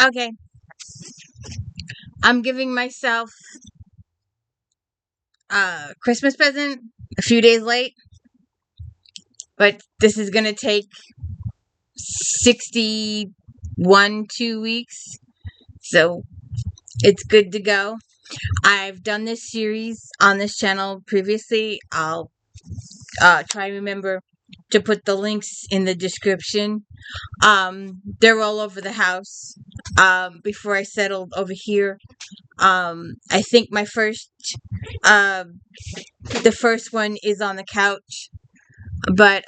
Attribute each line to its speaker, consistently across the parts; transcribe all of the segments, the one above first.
Speaker 1: Okay, I'm giving myself a Christmas present a few days late, but this is gonna take 2 weeks, so it's good to go. I've done this series on this channel previously. I'll try to remember to put the links in the description. They're all over the house. Before I settled over here, I think uh, the first one is on the couch, but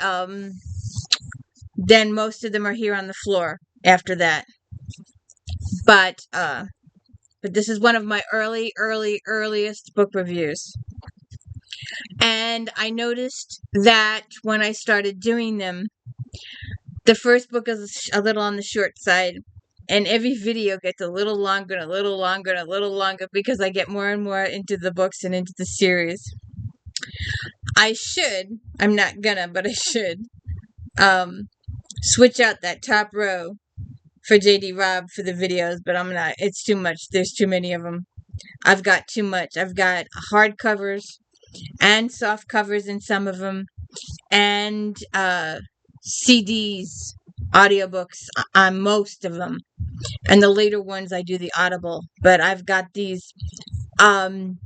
Speaker 1: then most of them are here on the floor after that. But this is one of my earliest book reviews. And I noticed that when I started doing them, the first book is a little on the short side, and every video gets a little longer and a little longer and a little longer because I get more and more into the books and into the series. I'm not gonna, but I should switch out that top row for JD Robb for the videos, but I'm not. It's too much. There's too many of them. I've got too much. I've got hardcovers and soft covers in some of them, and CDs, audiobooks on most of them. And the later ones I do the Audible, but I've got these. The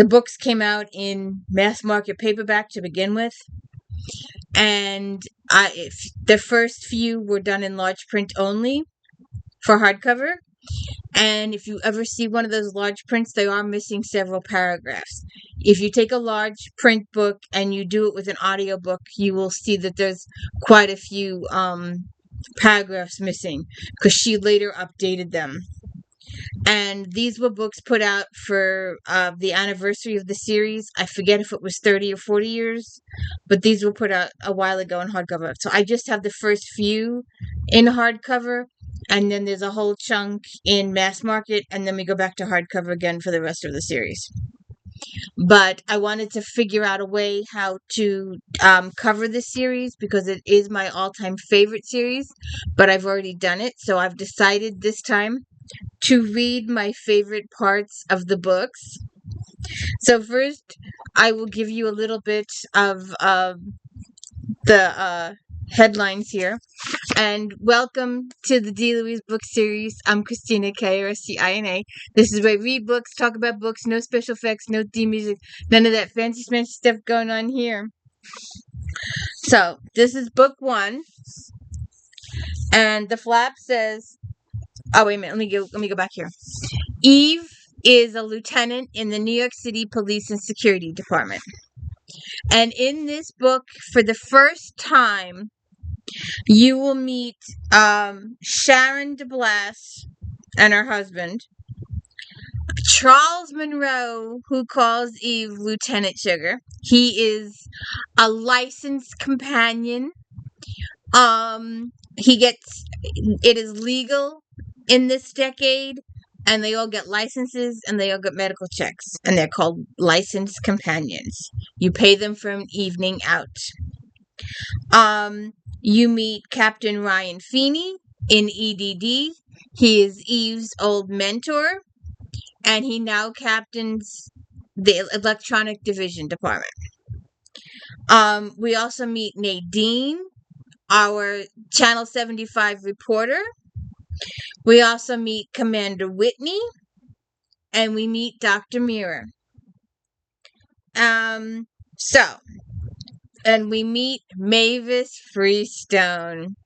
Speaker 1: books came out in mass market paperback to begin with, and the first few were done in large print only for hardcover. And if you ever see one of those large prints, they are missing several paragraphs. If you take a large print book and you do it with an audiobook, you will see that there's quite a few paragraphs missing because she later updated them. And these were books put out for the anniversary of the series. I forget if it was 30 or 40 years, but these were put out a while ago in hardcover. So I just have the first few in hardcover, and then there's a whole chunk in mass market, and then we go back to hardcover again for the rest of the series. But I wanted to figure out a way how to cover this series because it is my all-time favorite series, but I've already done it. So I've decided this time to read my favorite parts of the books. So first, I will give you a little bit of the headlines here. And welcome to the D. Louise book series. I'm Christina, K-R-C-I-N-A. This is where I read books, talk about books, no special effects, no theme music, none of that fancy stuff going on here. So, this is book 1. And the flap says, oh, wait a minute, let me go back here. Eve is a lieutenant in the New York City Police and Security Department. And in this book, for the first time, you will meet Sharon DeBlas and her husband, Charles Monroe, who calls Eve Lieutenant Sugar. He is a licensed companion. It is legal in this decade, and they all get licenses and they all get medical checks, and they're called licensed companions. You pay them for an evening out. You meet Captain Ryan Feeney in EDD. He is Eve's old mentor, and he now captains the Electronic Division Department. We also meet Nadine, our Channel 75 reporter. We also meet Commander Whitney, and we meet Dr. Mirror. And we meet Mavis Freestone.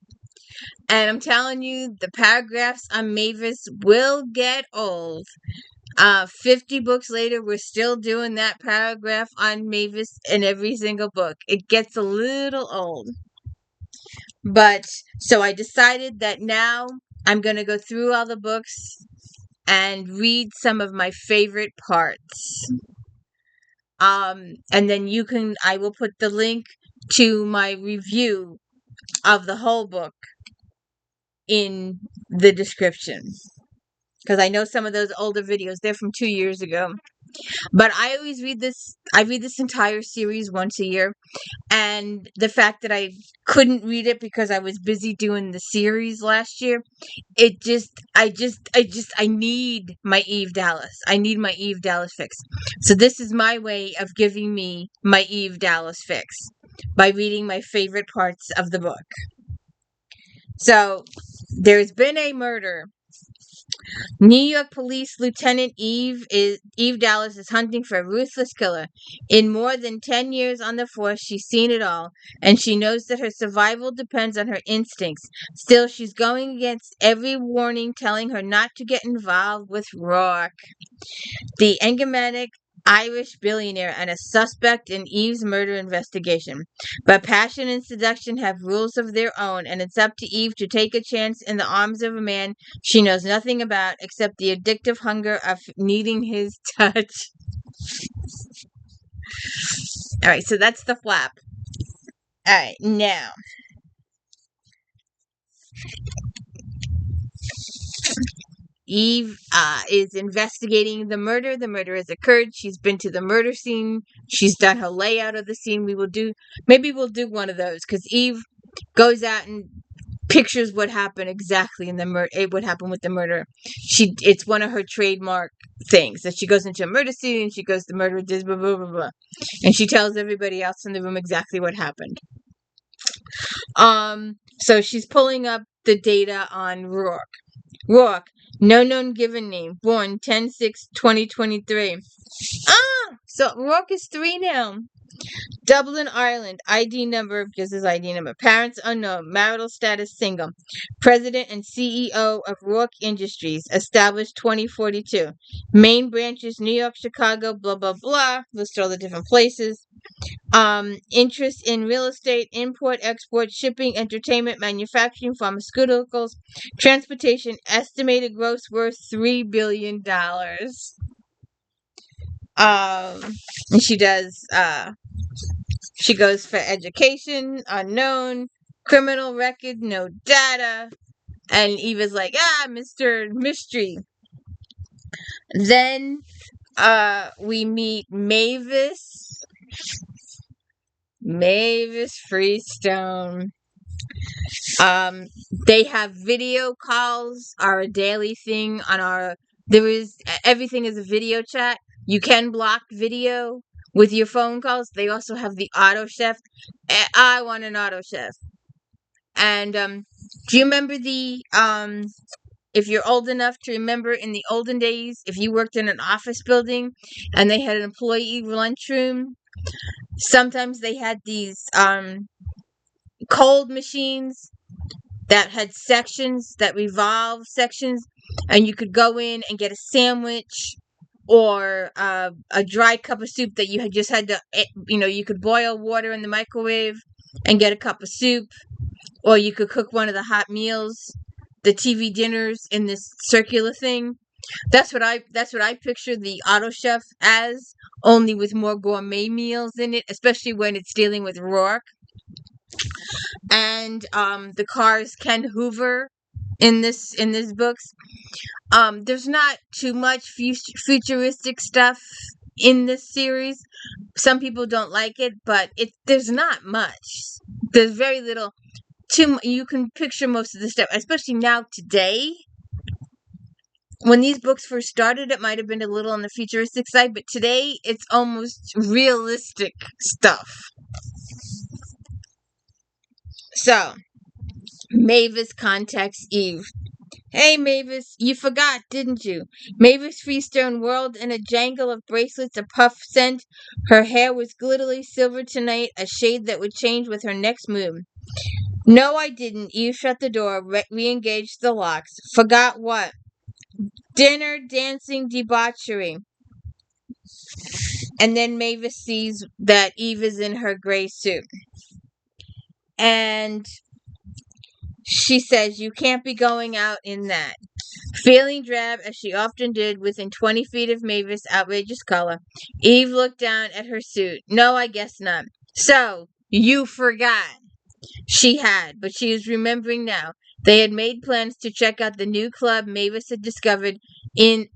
Speaker 1: And I'm telling you, the paragraphs on Mavis will get old. 50 books later, we're still doing that paragraph on Mavis in every single book. It gets a little old. But, so I decided that now I'm going to go through all the books and read some of my favorite parts. And then I will put the link to my review of the whole book in the description. Because I know some of those older videos, they're from 2 years ago. But I read this entire series once a year, and the fact that I couldn't read it because I was busy doing the series last year, I need my Eve Dallas. I need my Eve Dallas fix. So this is my way of giving me my Eve Dallas fix by reading my favorite parts of the book. So there's been a murder. New York Police Lieutenant Eve Dallas is hunting for a ruthless killer. In more than 10 years on the force, she's seen it all, and she knows that her survival depends on her instincts. Still, she's going against every warning telling her not to get involved with Rourke, the enigmatic Irish billionaire and a suspect in Eve's murder investigation. But passion and seduction have rules of their own, and it's up to Eve to take a chance in the arms of a man she knows nothing about except the addictive hunger of needing his touch. All right, so that's the flap. All right, now. Eve is investigating the murder. The murder has occurred. She's been to the murder scene. She's done her layout of the scene. Maybe we'll do one of those because Eve goes out and pictures what happened exactly in the murder. What happened with the murder. It's one of her trademark things that she goes into a murder scene and she goes the murder did blah blah blah blah, and she tells everybody else in the room exactly what happened. So she's pulling up the data on Rourke. Rourke, no known given name, born 10/6/2023. So Rourke is 3 now. Dublin, Ireland. ID number, just his ID number. Parents unknown. Marital status single. President and CEO of Rourke Industries. Established 2042. Main branches New York, Chicago, blah, blah, blah. List all the different places. Interest in real estate, import, export, shipping, entertainment, manufacturing, pharmaceuticals, transportation. Estimated gross worth $3 billion. And she goes for education, unknown, criminal record, no data. And Eva's like, Mr. Mystery. Then we meet Mavis Freestone. They have video calls are a daily thing on everything is a video chat. You can block video with your phone calls. They also have the auto chef. I want an auto chef. And do you remember if you're old enough to remember in the olden days, if you worked in an office building and they had an employee lunchroom, sometimes they had these cold machines that had sections that revolve sections, and you could go in and get a sandwich or a dry cup of soup that you just had to, you could boil water in the microwave and get a cup of soup, or you could cook one of the hot meals, the TV dinners in this circular thing. That's what I picture the auto chef as, only with more gourmet meals in it, especially when it's dealing with Rourke. And the cars Ken Hoover in this books. There's not too much futuristic stuff in this series. Some people don't like it, but there's not much. There's very little. You can picture most of the stuff, especially now today. When these books first started, it might have been a little on the futuristic side, but today it's almost realistic stuff. So, Mavis contacts Eve. Hey, Mavis, you forgot, didn't you? Mavis Freestone whirled in a jangle of bracelets, a puff scent. Her hair was glittery silver tonight, a shade that would change with her next move. No, I didn't. Eve shut the door, re-engaged the locks. Forgot what? Dinner, dancing, debauchery. And then Mavis sees that Eve is in her gray suit. And she says, you can't be going out in that. Feeling drab, as she often did, within 20 feet of Mavis' outrageous color, Eve looked down at her suit. No, I guess not. So, you forgot. She had, but she is remembering now. They had made plans to check out the new club Mavis had discovered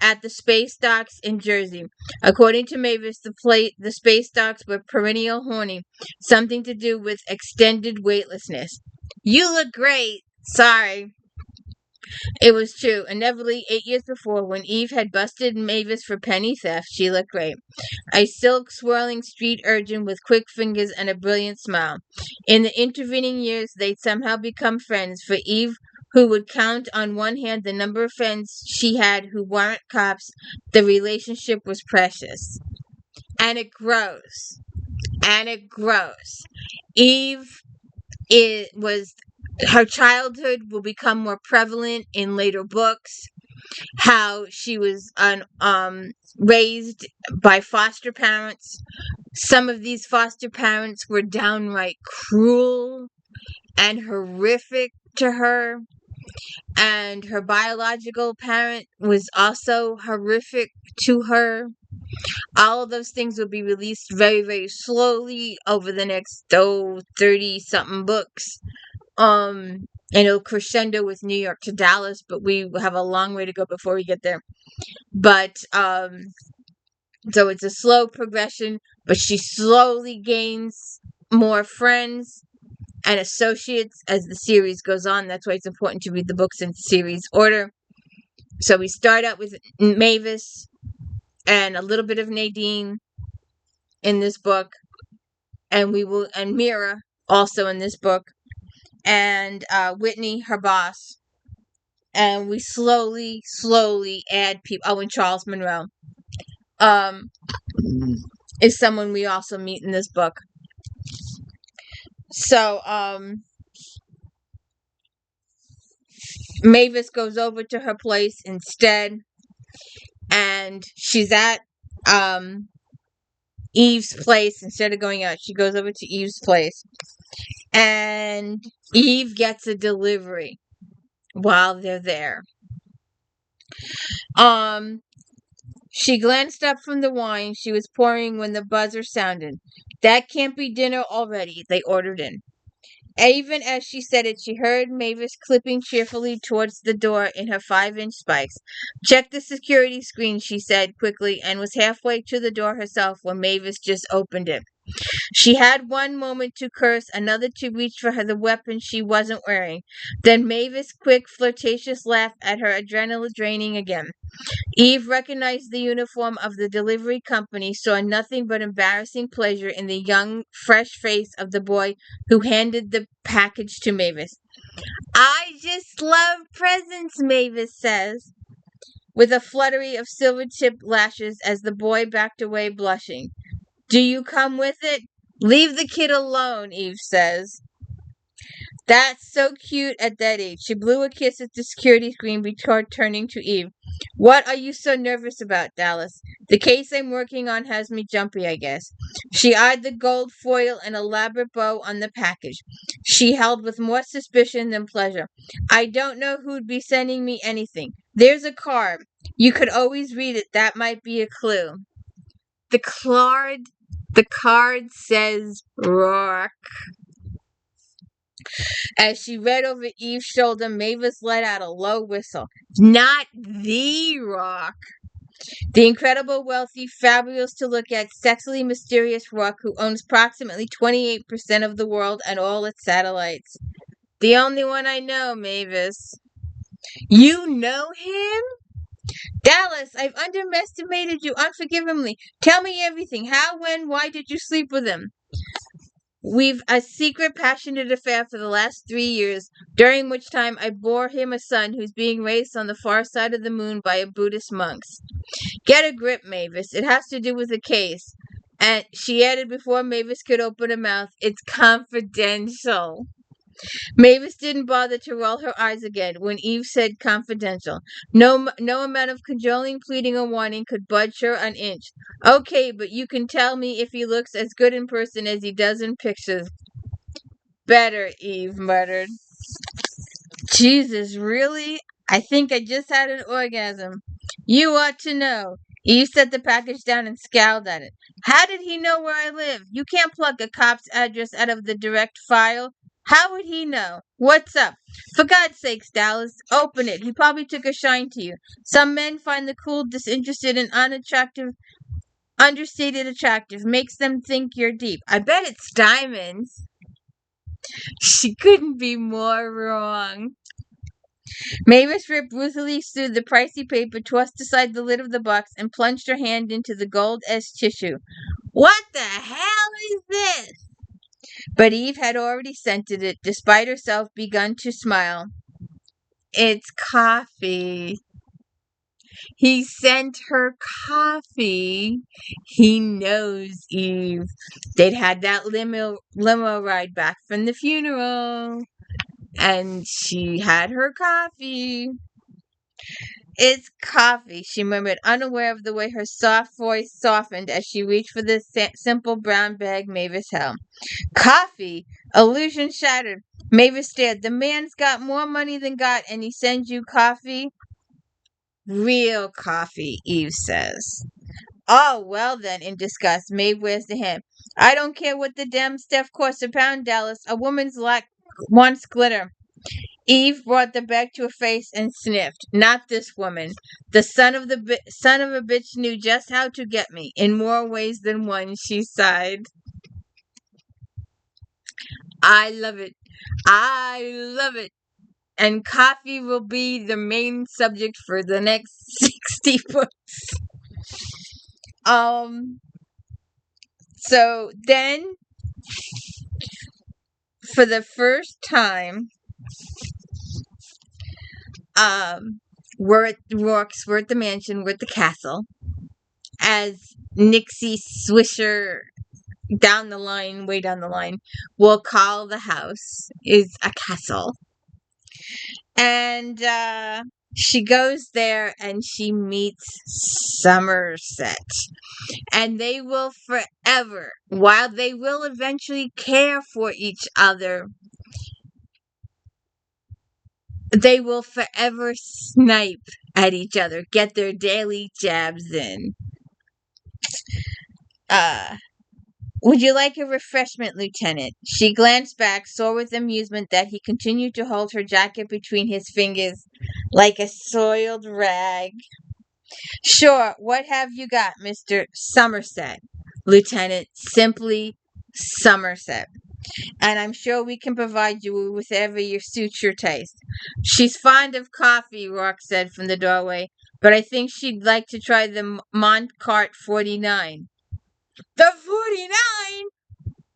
Speaker 1: at the space docks in Jersey. According to Mavis, the space docks were perennial horny, something to do with extended weightlessness. You look great. Sorry. It was true. Inevitably, 8 years before, when Eve had busted Mavis for penny theft, she looked great. A silk swirling street urchin with quick fingers and a brilliant smile. In the intervening years, they'd somehow become friends, for Eve, who would count on one hand the number of friends she had who weren't cops, the relationship was precious. And it grows. And it grows. Eve it was her childhood will become more prevalent in later books. How she was raised by foster parents. Some of these foster parents were downright cruel and horrific to her. And her biological parent was also horrific to her. All of those things will be released very, very slowly over the next 30-something books. And it'll crescendo with New York to Dallas, but we have a long way to go before we get there. But so it's a slow progression, but she slowly gains more friends and associates as the series goes on. That's why it's important to read the books in series order. So we start out with Mavis and a little bit of Nadine in this book, and Mira also in this book, and Whitney, her boss, and we slowly add people. Oh, and Charles Monroe, is someone we also meet in this book. So, Mavis goes over to her place instead, and she's at Eve's place instead of going out. She goes over to Eve's place, and Eve gets a delivery while they're there. She glanced up from the wine she was pouring when the buzzer sounded. That can't be dinner already, they ordered in. Even as she said it, she heard Mavis clipping cheerfully towards the door in her 5-inch spikes. Check the security screen, she said quickly, and was halfway to the door herself when Mavis just opened it. She had one moment to curse, another to reach for the weapon she wasn't wearing. Then Mavis' quick, flirtatious laugh at her adrenaline draining again. Eve recognized the uniform of the delivery company, saw nothing but embarrassing pleasure in the young, fresh face of the boy who handed the package to Mavis. I just love presents, Mavis says, with a fluttery of silver-tipped lashes as the boy backed away blushing. Do you come with it? Leave the kid alone, Eve says. That's so cute at that age. She blew a kiss at the security screen before turning to Eve. What are you so nervous about, Dallas? The case I'm working on has me jumpy, I guess. She eyed the gold foil and elaborate bow on the package. She held with more suspicion than pleasure. I don't know who'd be sending me anything. There's a card. You could always read it. That might be a clue. The card says Rock. As she read over Eve's shoulder, Mavis let out a low whistle. Not the Rock. The incredible, wealthy, fabulous to look at, sexily mysterious Rock who owns approximately 28% of the world and all its satellites. The only one I know, Mavis. You know him? Dallas, I've underestimated you unforgivably. Tell me everything. How, when, why did you sleep with him? We've a secret, passionate affair for the last 3 years, during which time I bore him a son who's being raised on the far side of the moon by a Buddhist monks. Get a grip, Mavis. It has to do with the case. And she added before Mavis could open her mouth, it's confidential. Mavis didn't bother to roll her eyes again when Eve said confidential. No amount of cajoling, pleading, or warning could budge her an inch. Okay, but you can tell me if he looks as good in person as he does in pictures. Better, Eve muttered. Jesus, really? I think I just had an orgasm. You ought to know. Eve set the package down and scowled at it. How did he know where I live? You can't pluck a cop's address out of the direct file. How would he know? What's up? For God's sakes, Dallas, open it. He probably took a shine to you. Some men find the cool, disinterested, and unattractive, understated attractive. Makes them think you're deep. I bet it's diamonds. She couldn't be more wrong. Mavis ripped ruthily through the pricey paper, tossed aside the lid of the box, and plunged her hand into the gold-edged tissue. What the hell is this? But Eve had already scented it, despite herself begun to smile. It's coffee. He sent her coffee. He knows Eve. They'd had that limo ride back from the funeral. And she had her coffee. It's coffee, she murmured, unaware of the way her soft voice softened as she reached for the simple brown bag Mavis held. Coffee? Illusion shattered. Mavis stared. The man's got more money than God, and he sends you coffee? Real coffee, Eve says. Oh, well then, in disgust, Maeve waves the hand. I don't care what the damn stuff costs a pound, Dallas. A woman's lack wants glitter. Eve brought the bag to her face and sniffed. Not this woman. The son of a bitch knew just how to get me, in more ways than one, she sighed. I love it. I love it. And coffee will be the main subject for the next 60 books. So then, for the first time, we're at the mansion, we're at the castle, as Nixie Swisher way down the line, will call the house is a castle. And she goes there and she meets Somerset. And they will forever, while they will eventually care for each other, they will forever snipe at each other, get their daily jabs in. Would you like a refreshment, Lieutenant? She glanced back, saw with amusement that he continued to hold her jacket between his fingers like a soiled rag. Sure, what have you got, Mr. Somerset? Lieutenant, simply Somerset. And I'm sure we can provide you with whatever suits your taste. She's fond of coffee, Rock said from the doorway, but I think she'd like to try the Montcart 49. The 49?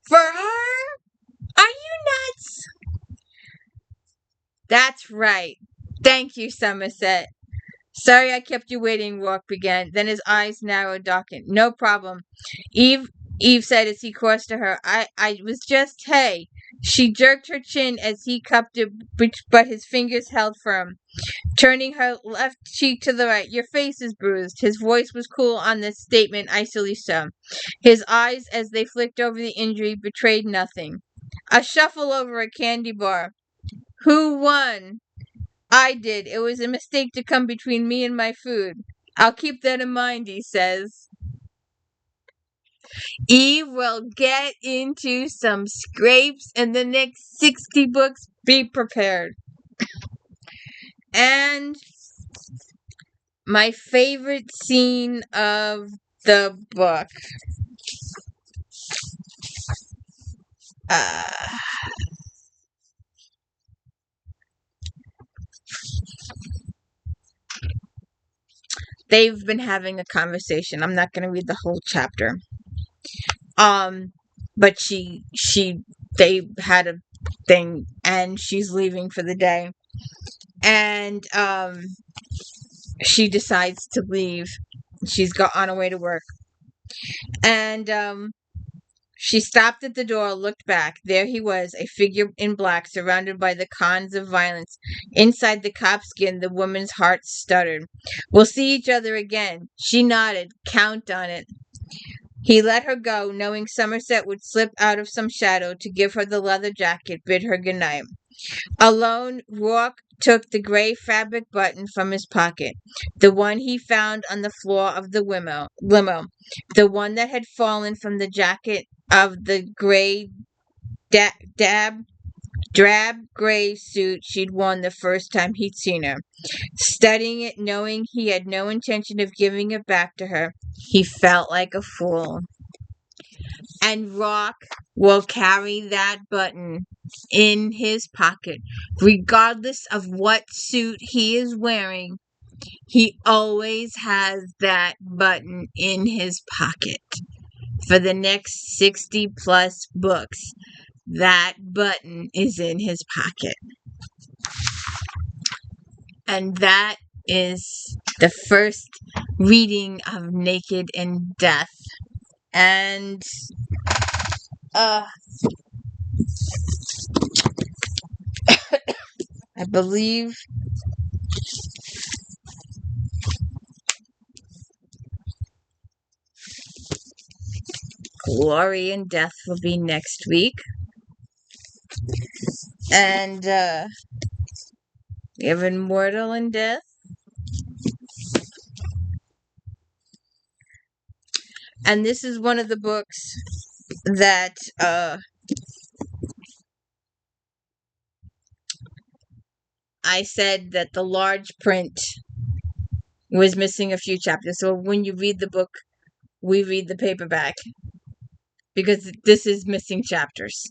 Speaker 1: For her? Are you nuts? That's right. Thank you, Somerset. Sorry I kept you waiting, Rourke began. Then his eyes narrowed, darkened. No problem. Eve said as he crossed to her. I was just, hey. She jerked her chin as he cupped it, but his fingers held firm. Turning her left cheek to the right. Your face is bruised. His voice was cool on this statement, icily so. His eyes, as they flicked over the injury, betrayed nothing. A shuffle over a candy bar. Who won? I did. It was a mistake to come between me and my food. I'll keep that in mind, he says. Eve will get into some scrapes in the next 60 books. Be prepared. And my favorite scene of the book. They've been having a conversation. I'm not going to read the whole chapter. But they had a thing, and she's leaving for the day. And, she decides to leave. She's on her way to work. And, she stopped at the door, looked back. There he was, a figure in black, surrounded by the cons of violence. Inside the copskin, the woman's heart stuttered. We'll see each other again. She nodded. Count on it. He let her go, knowing Somerset would slip out of some shadow to give her the leather jacket, bid her good night. Alone, Rourke took the gray fabric button from his pocket, the one he found on the floor of the limo, the one that had fallen from the jacket of the gray dab drab gray suit she'd worn the first time he'd seen her. Studying it, knowing he had no intention of giving it back to her, he felt like a fool. And Rock will carry that button in his pocket, regardless of what suit he is wearing. He always has that button in his pocket. For the next 60 plus books, that button is in his pocket. And that is the first reading of Naked in Death. And I believe Glory and Death will be next week. And we have Immortal in Death. And this is one of the books that I said that the large print was missing a few chapters. So when you read the book, we read the paperback, because this is missing chapters.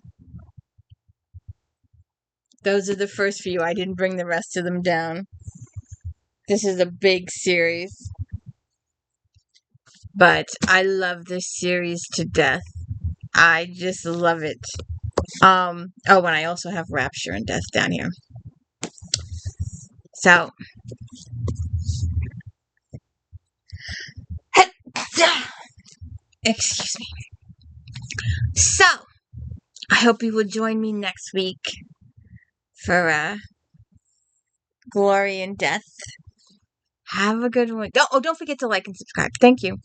Speaker 1: Those are the first few. I didn't bring the rest of them down. This is a big series. But I love this series to death. I just love it. Oh, and I also have Rapture and Death down here. So, excuse me. So, I hope you will join me next week for Glory and Death. Have a good one. Don't forget to like and subscribe. Thank you.